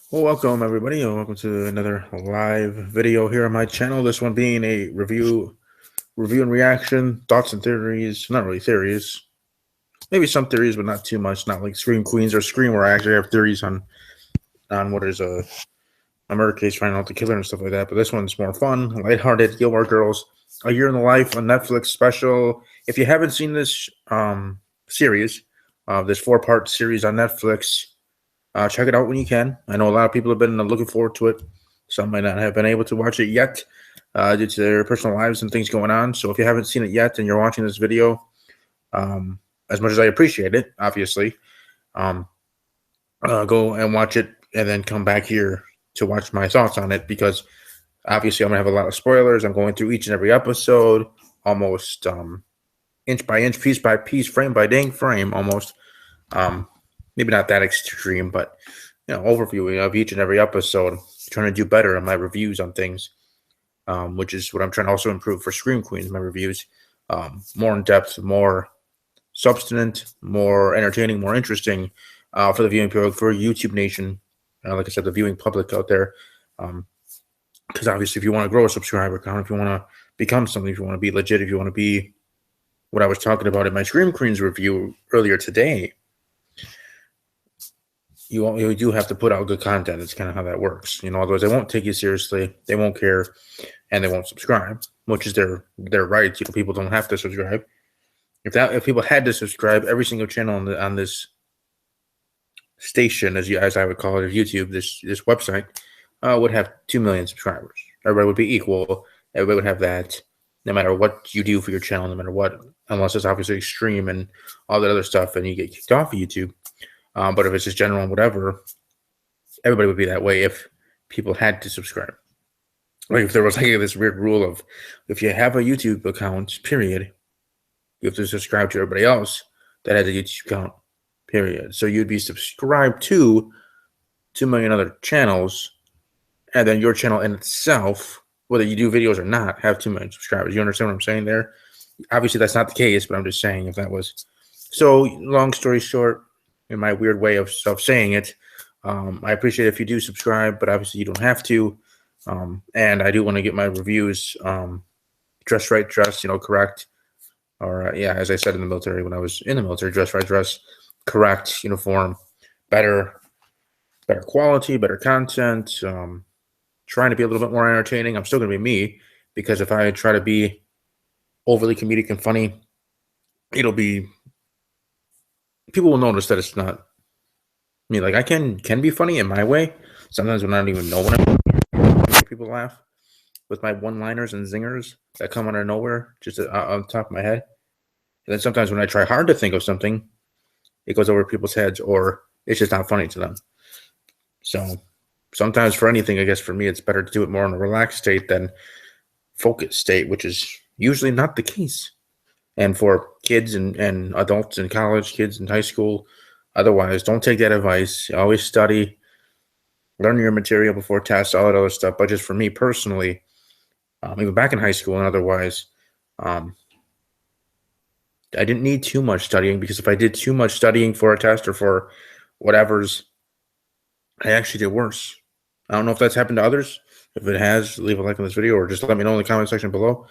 Well, welcome everybody, and welcome to another live video here on my channel. This one being a review and reaction, thoughts and theories. Not really theories, maybe some theories, but not too much. Not like Scream Queens or Scream, where I actually have theories on what is a murder case, finding out the killer and stuff like that. But this one's more fun, lighthearted. Gilmore Girls, A Year in the Life, a Netflix special. If you haven't seen this series, this 4-part series on Netflix. Check it out when you can. I know a lot of people have been looking forward to it. Some might not have been able to watch it yet due to their personal lives and things going on. So if you haven't seen it yet and you're watching this video, as much as I appreciate it, obviously, um, go and watch it and then come back here to watch my thoughts on it because obviously I'm going to have a lot of spoilers. I'm going through each and every episode almost inch by inch, piece by piece, frame by dang frame almost. Maybe not that extreme, but overview of each and every episode, trying to do better in my reviews on things, which is what I'm trying to also improve for Scream Queens, my reviews. More in depth, more substantive, more entertaining, more interesting for the viewing public, for YouTube Nation. Like I said, the viewing public out there. Because obviously, if you want to grow a subscriber count, if you want to become something, if you want to be legit, if you want to be what I was talking about in my Scream Queens review earlier today, you do have to put out good content. It's kind of how that works. Otherwise they won't take you seriously, they won't care, and they won't subscribe, which is their right. People don't have to subscribe. If people had to subscribe, every single channel on this station, as I would call it, YouTube, this website, would have 2 million subscribers. Everybody would be equal. Everybody would have that, no matter what you do for your channel, no matter what, unless it's obviously extreme and all that other stuff, and you get kicked off of YouTube. But if it's just general and whatever, everybody would be that way if people had to subscribe. Like if there was like this weird rule of if you have a YouTube account, period, you have to subscribe to everybody else that has a YouTube account, period. So you'd be subscribed to 2 million other channels, and then your channel in itself, whether you do videos or not, have 2 million subscribers. You understand what I'm saying there? Obviously, that's not the case, but I'm just saying if that was. So, long story short, in my weird way of saying it, I appreciate if you do subscribe, but obviously you don't have to. And I do want to get my reviews dress right, dress, correct. Or, as I said in the military, when I was in the military, dress right, dress correct, uniform, better quality, better content, trying to be a little bit more entertaining. I'm still going to be me, because if I try to be overly comedic and funny, it'll be, people will notice that it's not. I mean, like I can be funny in my way. Sometimes when I don't even know when I'm make people laugh with my one-liners and zingers that come out of nowhere, just on the top of my head. And then sometimes when I try hard to think of something, it goes over people's heads, or it's just not funny to them. So sometimes for anything, I guess for me, it's better to do it more in a relaxed state than focused state, which is usually not the case. And for kids and adults in college, kids in high school, otherwise, don't take that advice. Always study, learn your material before tests, all that other stuff. But just for me personally, even back in high school and otherwise, I didn't need too much studying, because if I did too much studying for a test or for whatever's, I actually did worse. I don't know if that's happened to others. If it has, leave a like on this video or just let me know in the comment section below.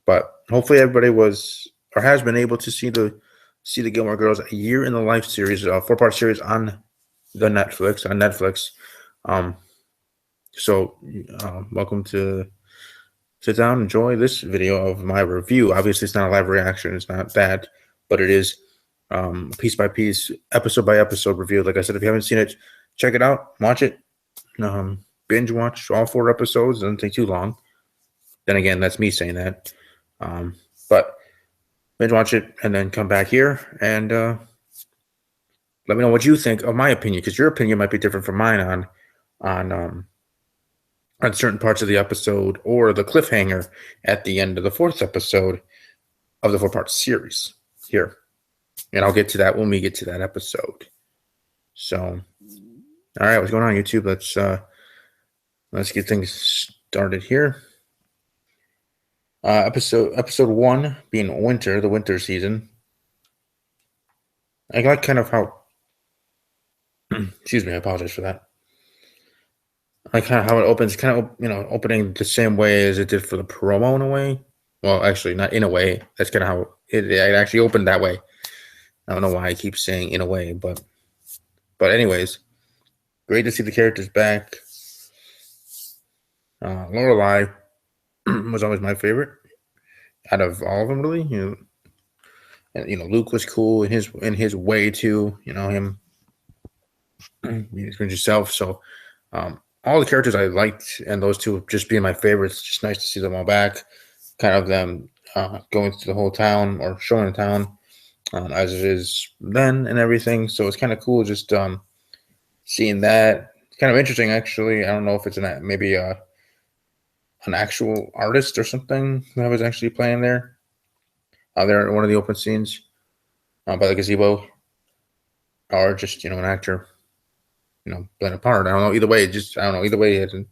But hopefully everybody was or has been able to see the Gilmore Girls A Year in the Life series, a 4-part series on Netflix. So welcome to sit down, enjoy this video of my review. Obviously, it's not a live reaction. It's not that, but it is piece by piece, episode by episode review. Like I said, if you haven't seen it, check it out, watch it, binge watch all 4 episodes. It doesn't take too long. Then again, that's me saying that. But binge watch it and then come back here and let me know what you think of my opinion, because your opinion might be different from mine on certain parts of the episode, or the cliffhanger at the end of the 4th episode of the 4-part series here. And I'll get to that when we get to that episode. So, all right, what's going on, YouTube? Let's get things started here. Episode 1 being winter, the winter season. I like kind of how Excuse me, I apologize for that. I kind of how it opens, kind of opening the same way as it did for the promo in a way. Well, actually, not in a way. That's kind of how it actually opened that way. I don't know why I keep saying in a way, but anyways, great to see the characters back. Lorelai was always my favorite out of all of them, really. And Luke was cool in his way too. Him being himself. So all the characters I liked, and those two just being my favorites. Just nice to see them all back. Kind of them going to the whole town or showing the town as it is then and everything. So it's kind of cool just seeing that. It's kind of interesting, actually. I don't know if it's maybe an actual artist or something that was actually playing there. There in one of the open scenes by the gazebo, or just an actor, playing a part. I don't know. Either way, I don't know. Either way, it had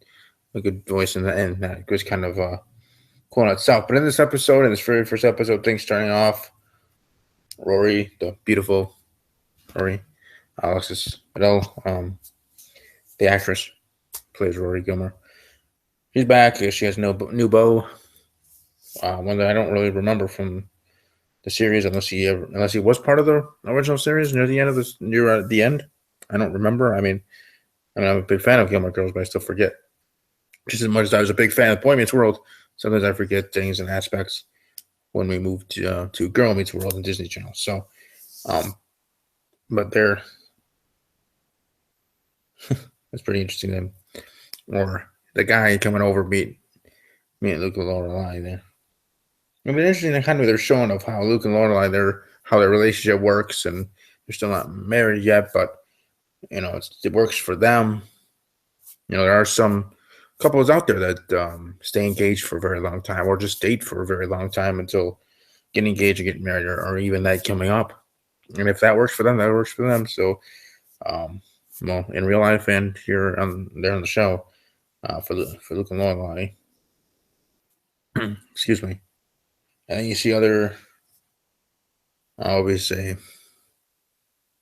a good voice in the end. That was kind of cool in itself. But in this episode, in this very first episode, things starting off, Rory, the beautiful Rory, Alexis Bledel, the actress plays Rory Gilmore. She's back. She has no new beau. One that I don't really remember from the series, unless he was part of the original series near the end of this. Near the end, I don't remember. I mean, I'm a big fan of Gilmore Girls, but I still forget. Just as much as I was a big fan of Boy Meets World, sometimes I forget things and aspects when we moved to Girl Meets World and Disney Channel. So, but they're that's pretty interesting. Then, or the guy coming over meet Luke and Lorelai there. I mean, interesting. Kind of they're showing of how Luke and Lorelai how their relationship works, and they're still not married yet, but it works for them. There are some couples out there that stay engaged for a very long time, or just date for a very long time until getting engaged and getting married, or even that coming up. And if that works for them, that works for them. So, well, in real life and here there on the show, for Luke and Lorelai. Excuse me. And then you see other, I always say,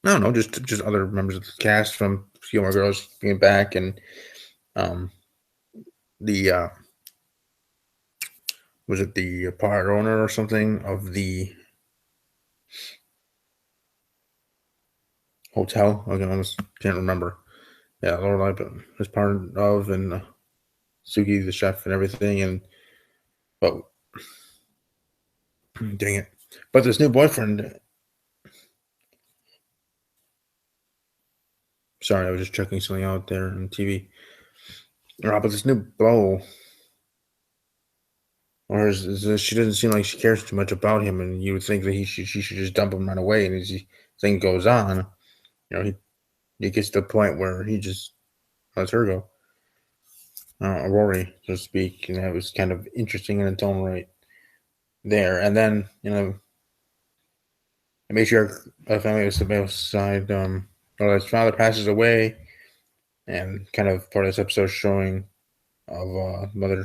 I don't know, just other members of the cast from Gilmore Girls being back, and the was it the part owner or something of the hotel? I almost can't remember. Yeah, Lorelai was part of, and Suki the chef and everything, and but dang it! But this new boyfriend. Sorry, I was just checking something out there on TV. But this new beau, or she doesn't seem like she cares too much about him, and you would think that she should just dump him right away. And as thing goes on, he gets to the point where he just lets her go, Rory, so to speak. And that was kind of interesting in its own right there. And then the matriarch of family was the side. His father passes away, and kind of part of this episode showing of mother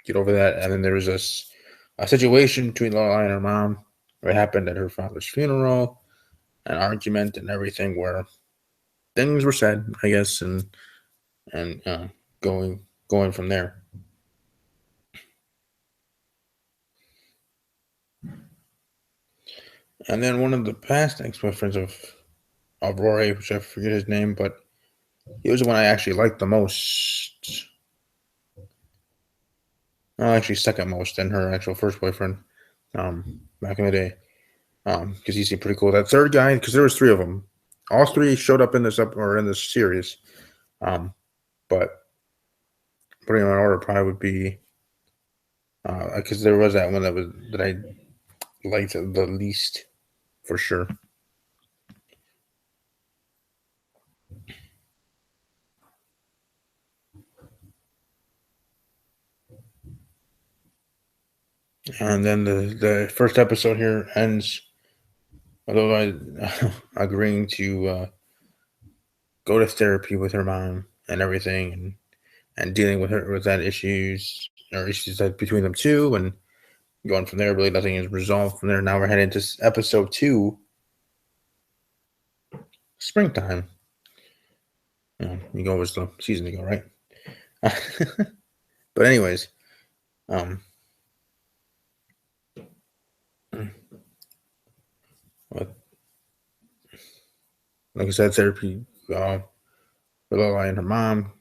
get over that. And then there was a situation between Lorelai and her mom. What happened at her father's funeral, an argument and everything, where things were said, I guess, and going from there. And then one of the past ex-boyfriends of Rory, which I forget his name, but he was the one I actually liked the most. Well, actually, second most than her actual first boyfriend, back in the day, because he seemed pretty cool. That third guy, because there was three of them, all three showed up in this series, but putting them in order probably would be because there was that one that I liked the least for sure. And then the first episode here ends, although I agreeing to go to therapy with her mom and everything, and dealing with that issues that between them two, and going from there. Really, nothing is resolved from there. Now we're heading to episode 2, springtime. You go as the season to go, right? But anyways, um, like I said, therapy with Lila and her mom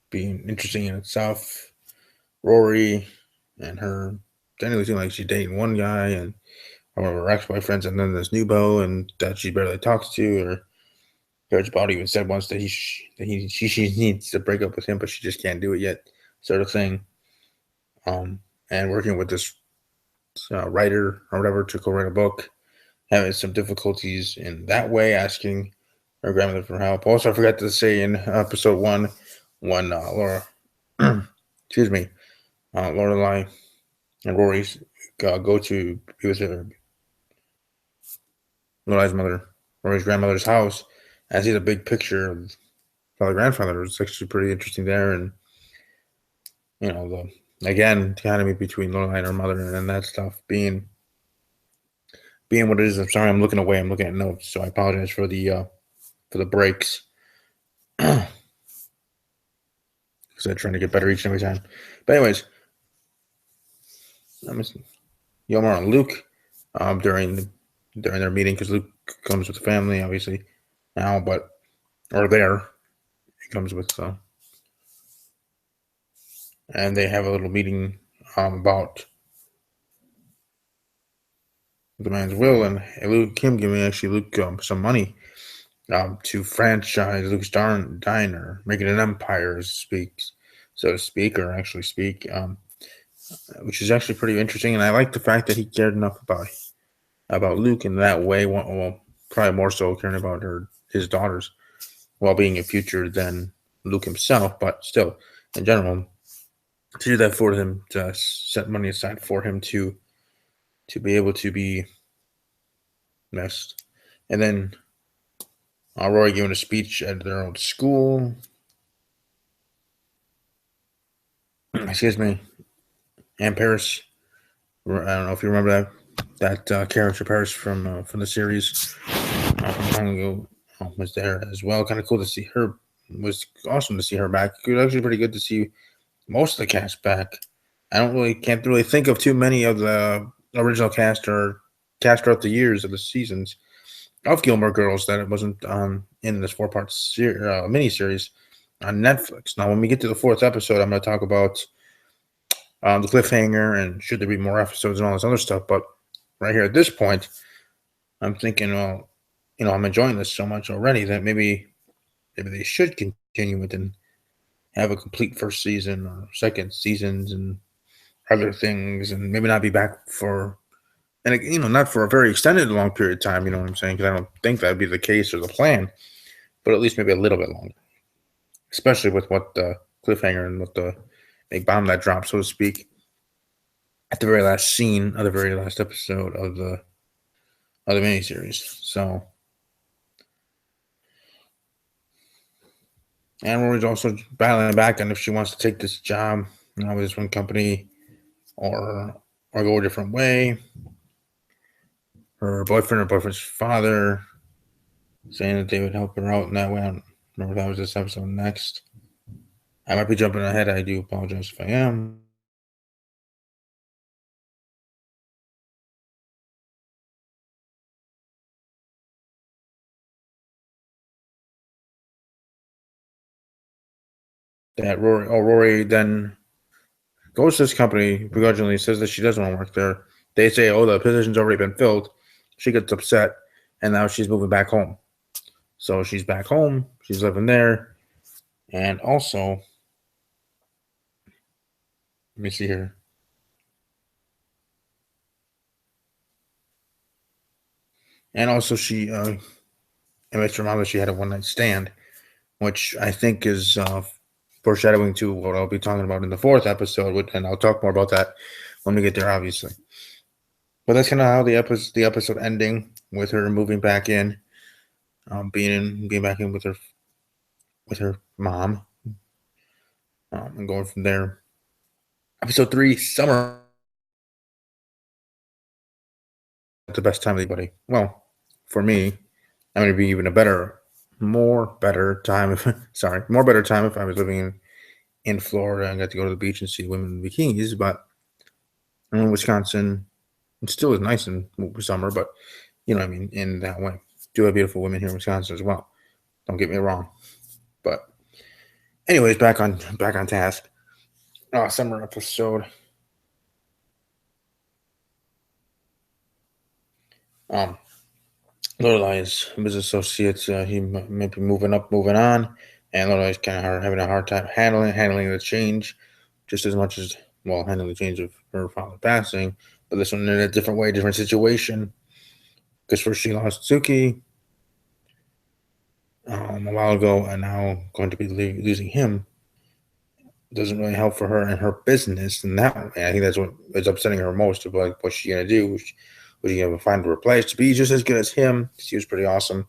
being interesting in itself. Rory and her generally seem like she's dating one guy and one of her ex-boyfriends, and then this new beau, and that she barely talks to. Or George Bald even said once that she needs to break up with him, but she just can't do it yet, sort of thing. And working with this writer or whatever to co-write a book, having some difficulties in that way, asking her grandmother for help. Also, I forgot to say in episode 1 when Laura, excuse me, Lorelai and Rory's go to be with her Lorelai's mother, Rory's grandmother's house, and I see the big picture of the grandfather. It's actually pretty interesting there, and the again economy between Lorelai and her mother, and then that stuff being what it is. I'm sorry, I'm looking away. I'm looking at notes, so I apologize for the breaks. Because I'm trying to get better each and every time. But anyways, I'm Yomar and Luke during their meeting, because Luke comes with the family obviously now, or there he comes with, and they have a little meeting about the man's will, and Luke Kim giving Luke some money to franchise Luke's Diner, make it an empire, so to speak, or actually speak, which is actually pretty interesting. And I like the fact that he cared enough about Luke in that way. Well, probably more so caring about his daughter's well-being and future than Luke himself, but still, in general, to do that for him, to set money aside for him to be able to be missed. And then Rory giving a speech at their old school. Excuse me. And Paris. I don't know if you remember that character Paris from the series from long ago, was there as well. Kind of cool to see her. Was awesome to see her back. It was actually pretty good to see most of the cast back. Can't really think of too many of the original cast or cast throughout the years of the seasons of Gilmore Girls that it wasn't in this 4-part miniseries on Netflix. Now, when we get to the 4th episode, I'm going to talk about the cliffhanger and should there be more episodes and all this other stuff. But right here at this point, I'm thinking, well, I'm enjoying this so much already that maybe they should continue it and have a complete first season or second seasons and other things, and maybe not be back for, and not for a very extended long period of time. You know what I'm saying? Because I don't think that'd be the case or the plan, but at least maybe a little bit longer, especially with what the cliffhanger and what the big bomb that dropped, so to speak, at the very last scene of the very last episode of the miniseries. So, and Rory's also battling back on if she wants to take this job, with this one company, or go a different way. Her boyfriend's father saying that they would help her out in that way. I don't remember if that was this episode next. I might be jumping ahead. I do apologize if I am. That Rory then goes to this company begrudgingly, says that she doesn't want to work there. They say, oh, the position's already been filled. She gets upset, and now she's moving back home. So she's back home. She's living there. And also, let me see here. And also, she admits to her mom that she had a one-night stand, which I think is foreshadowing to what I'll be talking about in the 4th episode, and I'll talk more about that when we get there, obviously. But that's kind of how the episode ending, with her moving back in, being back in with her mom, and going from there. Episode 3, summer, the best time of anybody. Well, for me, I'm going to be even a better more better time if more better time if I was living in Florida and got to go to the beach and see women in bikinis. But in Wisconsin, it still is nice in summer, but you know what I mean, in that way. Do have beautiful women here in Wisconsin as well. Don't get me wrong. But anyways, back on task. Summer episode. Um, Lorelai's business associates. He may be moving up, moving on, and Lorelai's kind of having a hard time handling the change, just as much as handling the change of her father passing. But this one in a different way, different situation. Because first she lost Suki a while ago, and now going to be losing him doesn't really help for her and her business. And that, I think that's what is upsetting her most. Of like, what's she gonna do? Was she gonna find a replace to be just as good as him? She was pretty awesome.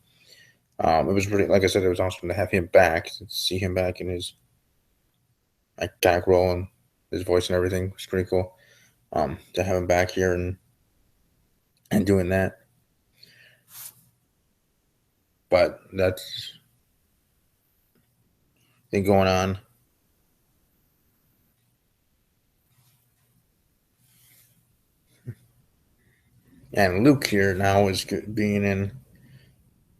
It was pretty, like I said, it was awesome to have him back, to see him back in his iconic role and his voice and everything. It was pretty cool. To have him back here and doing that. But that's been going on. And Luke here now is being in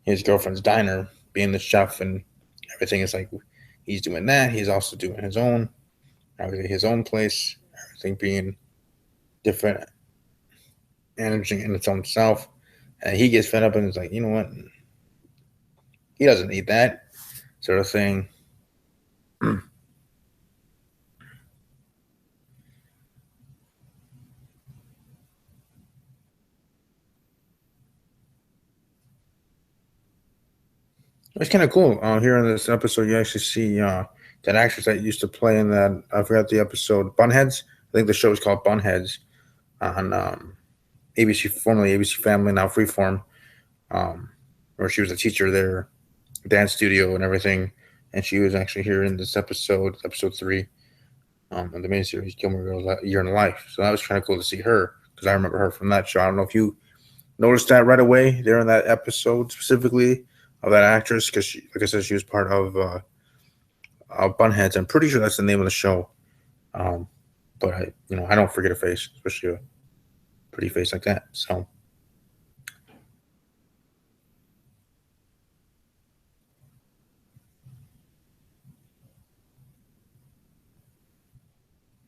his girlfriend's diner, being the chef, and everything is like he's doing that. He's also doing his own place, everything being different, managing in its own self. And he gets fed up and is like, you know what? He doesn't need that sort of thing. It's kind of cool. Here in this episode, you actually see that actress that used to play in that. I forgot the episode. Bunheads. I think the show is called Bunheads on ABC, formerly ABC Family, now Freeform, where she was a teacher there, dance studio and everything. And she was actually here in this episode 3, in the miniseries Gilmore Girls, A Year in Life. So that was kind of cool to see her because I remember her from that show. I don't know if you noticed that right away there in that episode specifically of that actress, because like I said, she was part of Bunheads. I'm pretty sure that's the name of the show. But I don't forget a face, especially a pretty face like that. So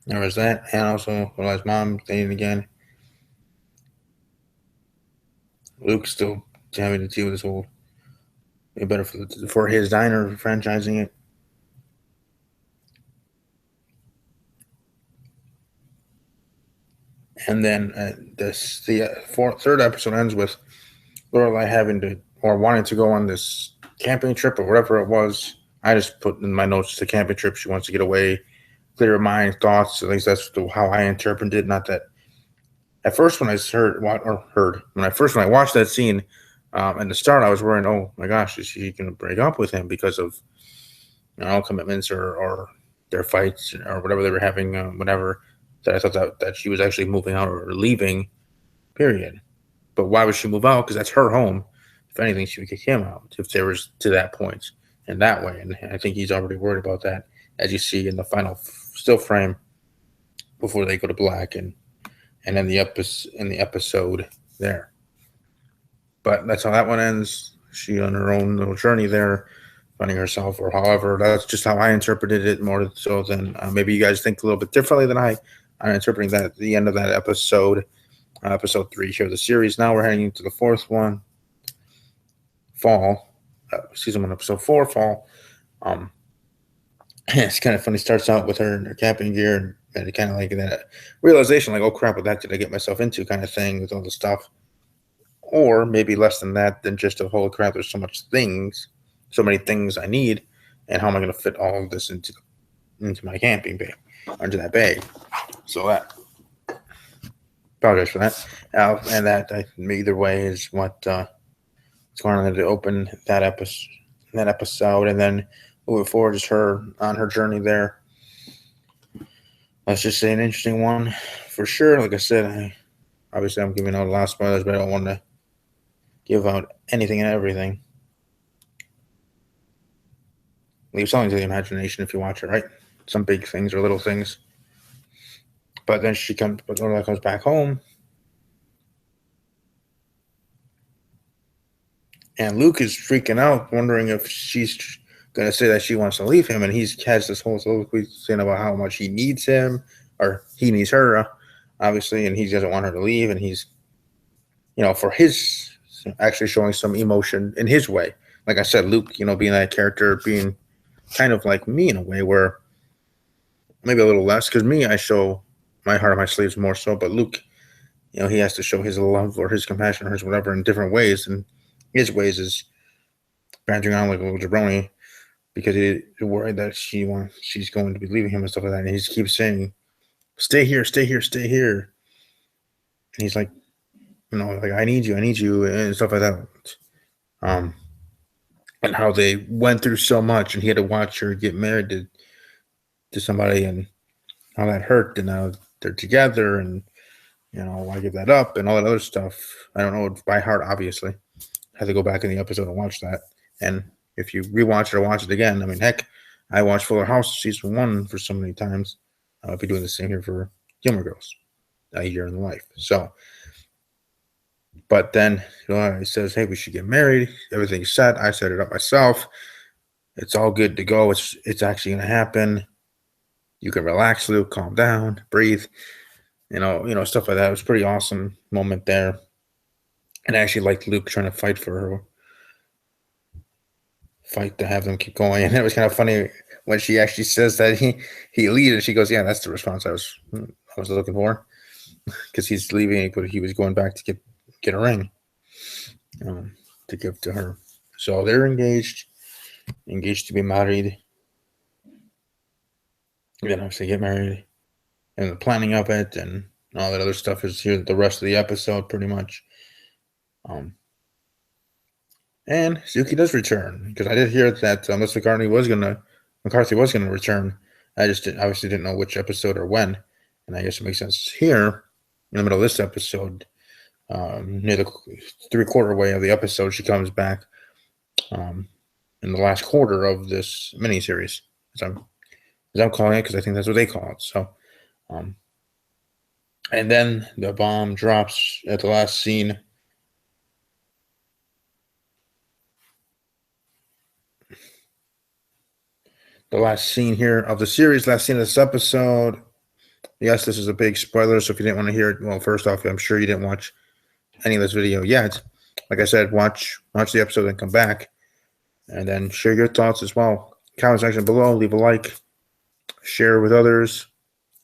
there was that, and also realized mom dating again. Luke's still having to deal with this whole better for his diner franchising it. And then third episode ends with Lorelai having to or wanting to go on this camping trip or whatever it was. I just put in my notes the camping trip. She wants to get away, clear her mind, thoughts. At least that's how I interpreted it. Not that at first when I when I watched that scene in the start, I was worrying, oh my gosh, is she going to break up with him because of commitments or their fights or whatever they were having, whatever. That I thought that she was actually moving out or leaving, period. But why would she move out? Because that's her home. If anything, she would kick him out if there was to that point in that way. And I think he's already worried about that, as you see in the final still frame before they go to black and then the episode there. But that's how that one ends. She on her own little journey there, finding herself, or however. That's just how I interpreted it, more so than maybe you guys think a little bit differently than I'm interpreting that at the end of that episode. Episode 3 here of the series. Now we're heading into the fourth one, fall. Season 1, episode 4, fall. It's kind of funny. Starts out with her in her camping gear and kind of like that realization, like, oh crap, what that did I get myself into, kind of thing, with all the stuff. Or maybe less than that, than just a holy crap, there's so many things I need, and how am I going to fit all of this into my camping bag, into that bag? So that, apologize for that. And that either way is what's going on to open that episode, and then moving forward is her on her journey there. Let's just say an interesting one for sure. Like I said, obviously I'm giving out a lot of spoilers, but I don't want to give out anything and everything. leave something to the imagination if you watch it, right? Some big things or little things. But then but Lorelai comes back home, and Luke is freaking out, wondering if she's going to say that she wants to leave him, and he has this whole soliloquy saying about how much he needs him, or he needs her, obviously, and he doesn't want her to leave, and he's, for his, actually showing some emotion in his way. Like I said, Luke, being that character, being kind of like me in a way, where maybe a little less, because me, I show my heart on my sleeves more so, but Luke, he has to show his love or his compassion or his whatever in different ways, and his ways is bantering on like a little jabroni because he's worried that she's going to be leaving him and stuff like that, and he just keeps saying, "Stay here, stay here, stay here," and he's like, like I need you, and stuff like that. And how they went through so much, and he had to watch her get married to somebody, and how that hurt, and now they're together, and why give that up, and all that other stuff. I don't know it by heart, obviously. I had to go back in the episode and watch that. And if you rewatch it or watch it again, I mean, heck, I watched Fuller House season 1 for so many times. I'll be doing the same here for Gilmore Girls, A Year in the Life. So, but then he says, "Hey, we should get married. Everything's set. I set it up myself. It's all good to go. It's actually going to happen. You can relax, Luke. Calm down, breathe. Stuff like that." It was a pretty awesome moment there. And I actually liked Luke trying to fight for her, fight to have them keep going. And it was kind of funny when she actually says that he leaves, and she goes, "Yeah, that's the response I was looking for," because he's leaving, but he was going back to get a ring to give to her. So they're engaged to be married. Then obviously get married, and the planning of it and all that other stuff is here the rest of the episode, pretty much. And Suki does return, because I did hear that Melissa McCarthy was gonna return. I just obviously didn't know which episode or when, and I guess it makes sense here in the middle of this episode, near the 3/4 way of the episode, she comes back in the last quarter of this miniseries, as I'm calling it, because I think that's what they call it. So, and then the bomb drops at the last scene. The last scene here of the series, last scene of this episode. Yes, this is a big spoiler, so if you didn't want to hear it, well, first off, I'm sure you didn't watch any of this video yet. Like I said, watch the episode and come back, and then share your thoughts as well. Comment section below, leave a like, share with others,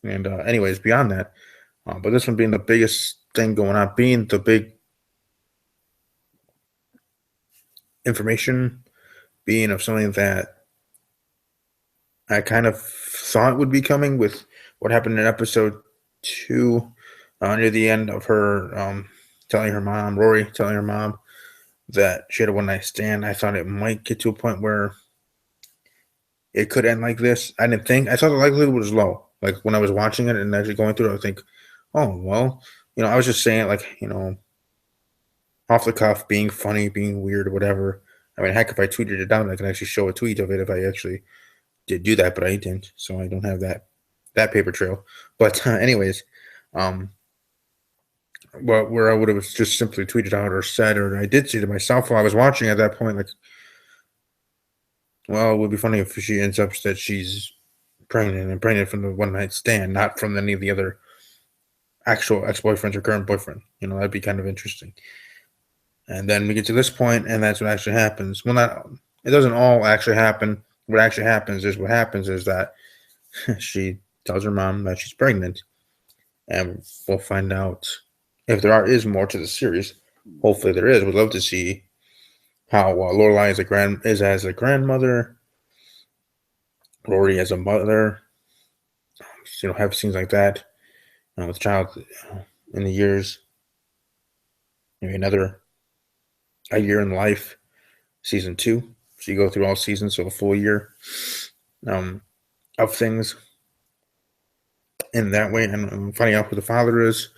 and anyways, beyond that, but this one being the biggest thing going on, being the big information, being of something that I kind of thought would be coming with what happened in episode 2, near the end of her Rory telling her mom that she had a one-night stand. I thought it might get to a point where it could end like this. I thought the likelihood was low. Like when I was watching it and actually going through it, I think, oh, well, I was just saying it like, off the cuff, being funny, being weird, or whatever. I mean, heck, if I tweeted it down, I can actually show a tweet of it if I actually did do that, but I didn't, so I don't have that paper trail. But anyways, where I would have just simply tweeted out or said, or I did say to myself while I was watching at that point, like, well, it would be funny if she ends up that she's pregnant from the one-night stand, not from any of the other actual ex-boyfriends or current boyfriend. That'd be kind of interesting. And then we get to this point, and that's what actually happens. Well, it doesn't all actually happen. What actually happens is that she tells her mom that she's pregnant, and we'll find out if there is more to the series. Hopefully there is. We'd love to see how Lorelai is as a grandmother, Rory as a mother. Have scenes like that with child in the years. Maybe A Year in Life, season 2. So you go through all seasons, so a full year of things in that way. And I'm finding out who the father is.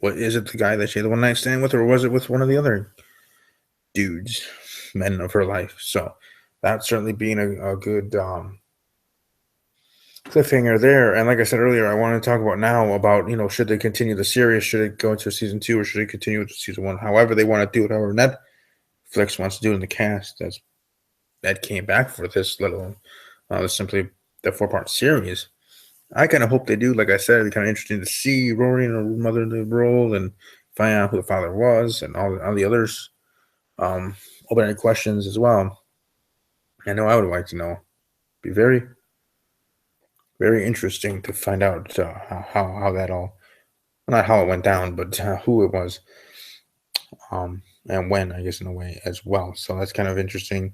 What is it, the guy that she had the one-night stand with, or was it with one of the other dudes, men of her life? So that certainly being a good cliffhanger there. And like I said earlier, I want to talk about now about, should they continue the series? Should it go into season 2 or should it continue with season 1? However they want to do it, however Netflix wants to do it in the cast that came back for this little, simply the 4-part series. I kind of hope they do. Like I said, it'd be kind of interesting to see Rory and her mother in the role and find out who the father was and all the others. Open any questions as well. I know I would like to know. Be very, very interesting to find out how that all, not how it went down, but who it was, and when, I guess, in a way as well. So that's kind of interesting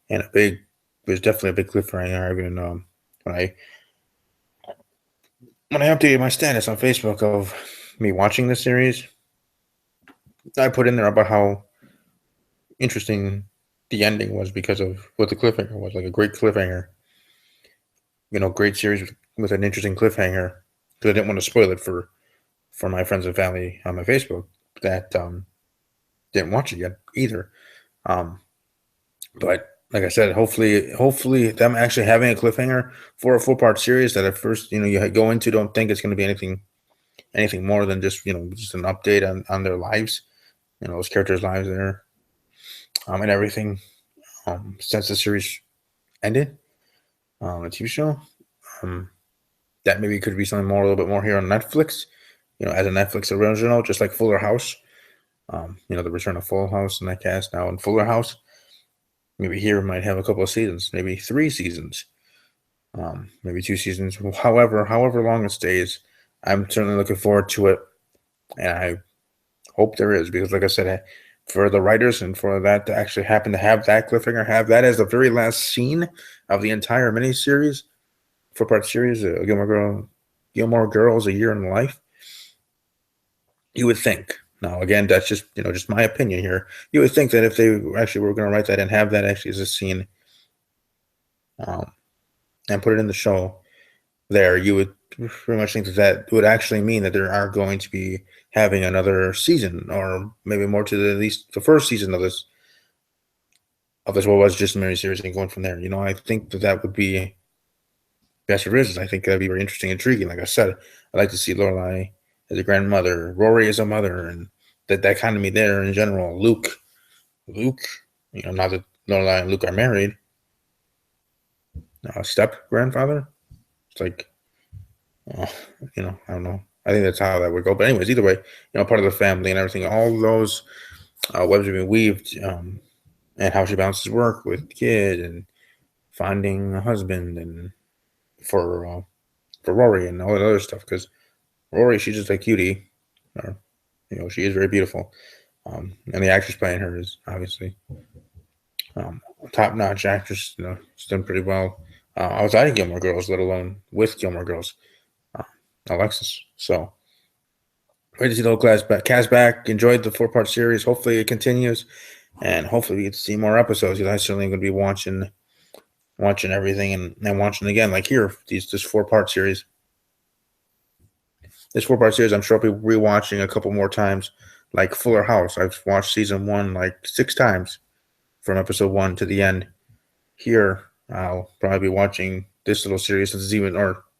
and there's definitely a big cliffhanger. Even when I updated my status on Facebook of me watching this series, I put in there about how interesting the ending was because of what the cliffhanger was, like a great cliffhanger. Great series with an interesting cliffhanger. Because I didn't want to spoil it for my friends and family on my Facebook that didn't watch it yet either. But like I said, hopefully them actually having a cliffhanger for a 4-part series that at first you go into don't think it's going to be anything more than just just an update on their lives, those characters' lives there, and everything since the series ended, a TV show. That maybe could be something more, a little bit more here on Netflix, as a Netflix original, just like Fuller House. The return of Full House and that cast now in Fuller House. Maybe here might have a couple of seasons, maybe 3 seasons, maybe 2 seasons. However long it stays, I'm certainly looking forward to it, and I hope there is, because like I said, for the writers and for that to actually happen to have that cliffhanger, have that as the very last scene of the entire miniseries, 4-part series, Gilmore Girls, A Year in Life. You would think. Now, again, that's just just my opinion here. You would think that if they actually were going to write that and have that actually as a scene, and put it in the show, there, you would pretty much think that would actually mean that there are going to be having another season, or maybe more to at least the first season of this what was just a miniseries, and going from there. I think that would be best of riches. I think that'd be very interesting, intriguing. Like I said, I'd like to see Lorelai as a grandmother, Rory as a mother, and that kind of me there in general. Luke, now that Lorelai and Luke are married, step grandfather. It's like, I don't know. I think that's how that would go. But anyways, either way, part of the family and everything. All those webs have been weaved, and how she balances work with kid and finding a husband, and for Rory and all that other stuff. Because Rory, she's just a cutie. She is very beautiful. And the actress playing her is obviously top-notch actress. She's done pretty well outside of Gilmore Girls, let alone with Gilmore Girls. Alexis. So, great to see the whole cast back. Enjoyed the 4-part series. Hopefully it continues, and hopefully we get to see more episodes. I certainly am going to be watching everything and watching again, like here, this 4-part series. This 4-part series, I'm sure I'll be rewatching a couple more times, like Fuller House. I've watched season 1 like 6 times from episode 1 to the end. Here, I'll probably be watching this little series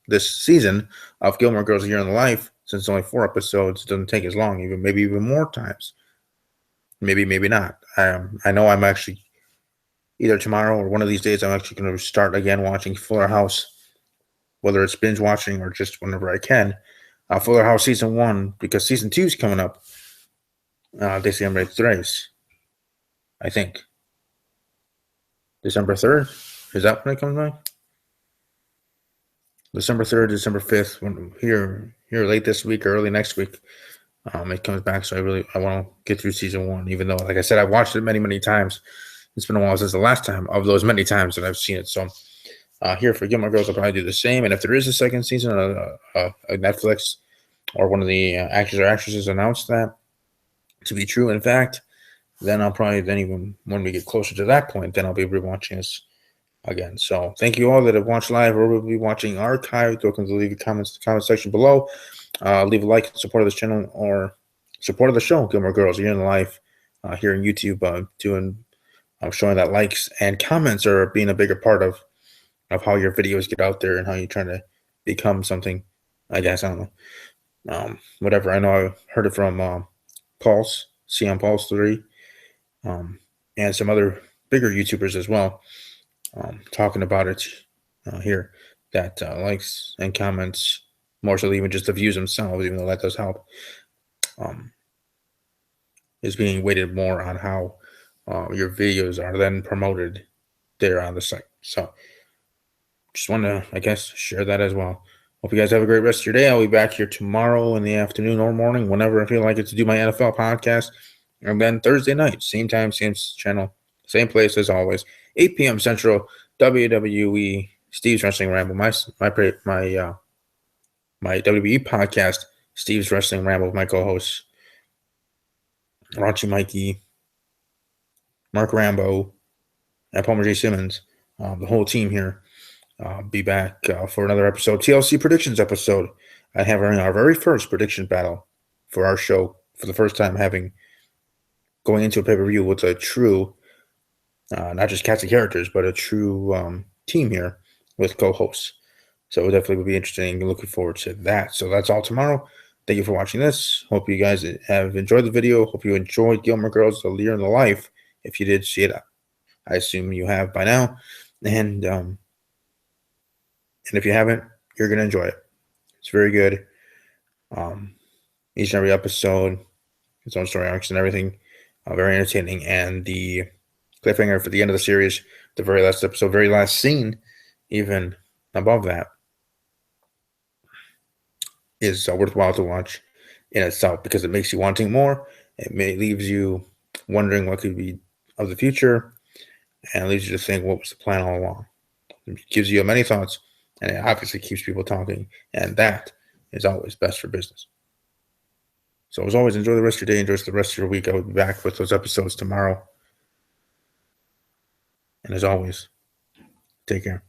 this season of Gilmore Girls: A Year in the Life, since it's only 4 episodes. It doesn't take as long, maybe even more times. Maybe not. I know I'm actually either tomorrow or one of these days, I'm actually going to start again watching Fuller House, whether it's binge watching or just whenever I can. Fuller House season 1, because season 2 is coming up December 3rd, I think. December 3rd? Is that when it comes back? December 3rd, December 5th, when here late this week or early next week, it comes back. So I want to get through season 1, even though, like I said, I've watched it many, many times. It's been a while since the last time of those many times that I've seen it. So here for Gilmore Girls, I'll probably do the same. And if there is a second season, a Netflix or one of the actors or actresses announced that to be true, in fact, then I'll probably, even when we get closer to that point, then I'll be rewatching this again. So thank you all that have watched live or will be watching archived. Welcome to leave comments in the comment section below. Leave a like in support of this channel or support of the show, Gilmore Girls: A Year in the Life, here on YouTube, doing showing that likes and comments are being a bigger part of how your videos get out there and how you're trying to become something. I guess I don't know. Whatever. I know I heard it from Pulse, CM Pulse 3, and some other bigger YouTubers as well, talking about it here, that likes and comments, more so even just the views themselves, even though that does help, is being weighted more on how your videos are then promoted there on the site. So just want to, I guess, share that as well. Hope you guys have a great rest of your day. I'll be back here tomorrow in the afternoon or morning, whenever I feel like it, to do my NFL podcast. And then Thursday night, same time, same channel, same place as always, 8 p.m. Central, WWE Steve's Wrestling Ramble, my WWE podcast, Steve's Wrestling Ramble, with my co-hosts, Raunchy Mikey, Mark Rambo, and Palmer J. Simmons, the whole team here. Be back for another episode, TLC predictions episode. I have our very first prediction battle for our show, for the first time going into a pay-per-view with a true, not just cast of characters, but a true team here with co-hosts. So it definitely will be interesting. Looking forward to that. So that's all tomorrow. Thank you for watching this. Hope you guys have enjoyed the video. Hope you enjoyed Gilmore Girls, The Leader in the Life. If you did see it, I assume you have by now. And if you haven't, you're going to enjoy it. It's very good. Each and every episode, its own story arcs and everything, very entertaining. And the cliffhanger for the end of the series, the very last episode, very last scene, even above that, is worthwhile to watch in itself, because it makes you wanting more. It leaves you wondering what could be of the future, and it leaves you to think, what was the plan all along? It gives you many thoughts, and it obviously keeps people talking, and that is always best for business. So as always, enjoy the rest of your day, enjoy the rest of your week. I will be back with those episodes tomorrow. And as always, take care.